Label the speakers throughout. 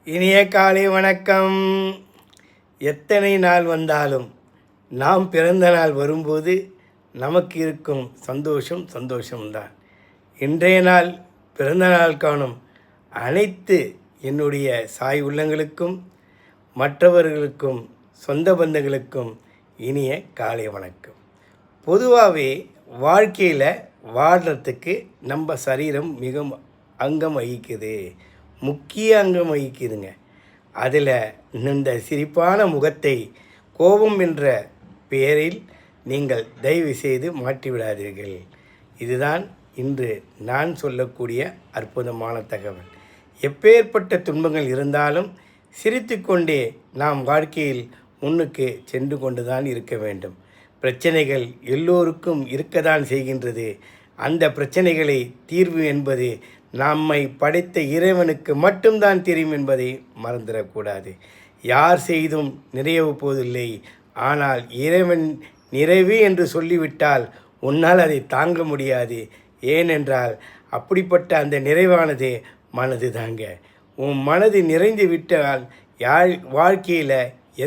Speaker 1: இனிய காலை வணக்கம். எத்தனை நாள் வந்தாலும் நாம் பிறந்த நாள் வரும்போது நமக்கு இருக்கும் சந்தோஷம்தான். இன்றைய நாள் பிறந்த நாள் காணும் அனைத்து என்னுடைய சாய் உள்ளங்களுக்கும் மற்றவர்களுக்கும் சொந்த பந்தங்களுக்கும் இனிய காலை வணக்கம். பொதுவாகவே வாழ்க்கையில் வாழ்கிறதுக்கு நம்ம சரீரம் மிக அங்கம் வகிக்குது, முக்கிய அங்கம் வகிக்குதுங்க. அதில் இந்த சிரிப்பான முகத்தை கோபம் என்ற பெயரில் நீங்கள் தயவு செய்து மாற்றிவிடாதீர்கள். இதுதான் இன்று நான் சொல்லக்கூடிய அற்புதமான தகவல். எப்பேற்பட்ட துன்பங்கள் இருந்தாலும் சிரித்து கொண்டே நாம் வாழ்க்கையில் முன்னுக்கு சென்று கொண்டு தான் இருக்க வேண்டும். பிரச்சனைகள் எல்லோருக்கும் இருக்கத்தான் செய்கின்றது. அந்த பிரச்சனைகளை தீர்வு என்பது நம்மை படைத்த இறைவனுக்கு மட்டும்தான் தெரியும் என்பதை மறந்துடக்கூடாது. யார் செய்தும் நிறைவு போவதில்லை. ஆனால் இறைவன் நிறைவு என்று சொல்லிவிட்டால் உன்னால் அதை தாங்க முடியாது. ஏனென்றால் அப்படிப்பட்ட அந்த நிறைவானது மனது தாங்க. உன் மனது நிறைந்து விட்டால் வாழ்க்கையில்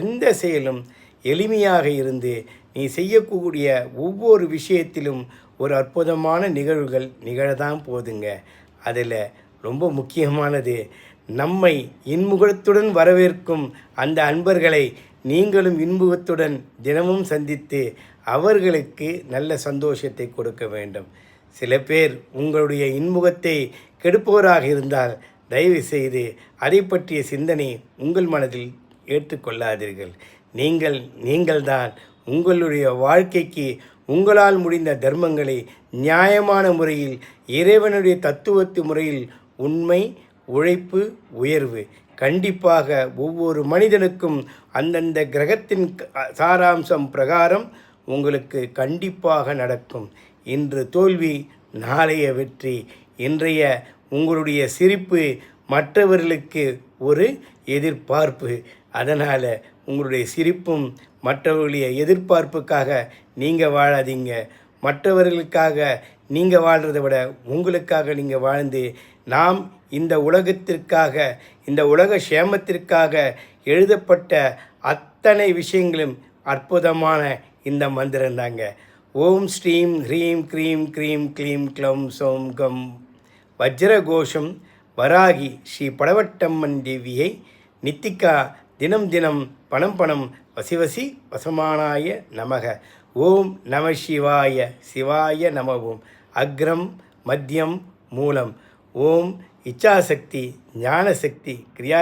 Speaker 1: எந்த செயலும் எளிமையாக இருந்து நீ செய்யக்கூடிய ஒவ்வொரு விஷயத்திலும் ஒரு அற்புதமான நிகழ்வுகள் நிகழதான் போதுங்க. அதில் ரொம்ப முக்கியமானது, நம்மை இன்முகத்துடன் வரவேற்கும் அந்த அன்பர்களை நீங்களும் இன்முகத்துடன் தினமும் சந்தித்து அவர்களுக்கு நல்ல சந்தோஷத்தை கொடுக்க வேண்டும். சில பேர் உங்களுடைய இன்முகத்தை கெடுப்பவராக இருந்தால் தயவு செய்து அதை பற்றிய சிந்தனை உங்கள் மனதில் ஏற்றுக்கொள்ளாதீர்கள். நீங்கள்தான் உங்களுடைய வாழ்க்கைக்கு உங்களால் முடிந்த தர்மங்களை நியாயமான முறையில் இறைவனுடைய தத்துவத்து முறையில் உண்மை, உழைப்பு, உயர்வு கண்டிப்பாக ஒவ்வொரு மனிதனுக்கும் அந்தந்த கிரகத்தின் சாராம்சம் பிரகாரம் உங்களுக்கு கண்டிப்பாக நடக்கும். இன்று தோல்வி, நாளைய வெற்றி. இன்றைய உங்களுடைய சிரிப்பு மற்றவர்களுக்கு ஒரு எதிர்பார்ப்பு. அதனால் உங்களுடைய சிரிப்பும் மற்றவர்களுடைய எதிர்பார்ப்புக்காக நீங்கள் வாழாதீங்க. மற்றவர்களுக்காக நீங்கள் வாழ்கிறத விட உங்களுக்காக நீங்கள் வாழ்ந்து நாம் இந்த உலகத்திற்காக, இந்த உலக சேமத்திற்காக எழுதப்பட்ட அத்தனை விஷயங்களும் அற்புதமான இந்த மந்திரம் தாங்க. ஓம் ஸ்ரீம் ஹ்ரீம் க்ரீம் க்ரீம் க்ளீம் க்ளௌம் சௌம் கம் வஜ்ரகோஷம் வராகி ஸ்ரீ படவட்டம்மன் தேவியை நித்திகா தினம் தினம் பணம் வசிவசி வசமானாய நமக. ஓம் நம சிவாய சிவாய நமவோம். அக்ரம் மத்தியம் மூலம். ஓம் இச்சாசக்தி ஞானசக்தி கிரியா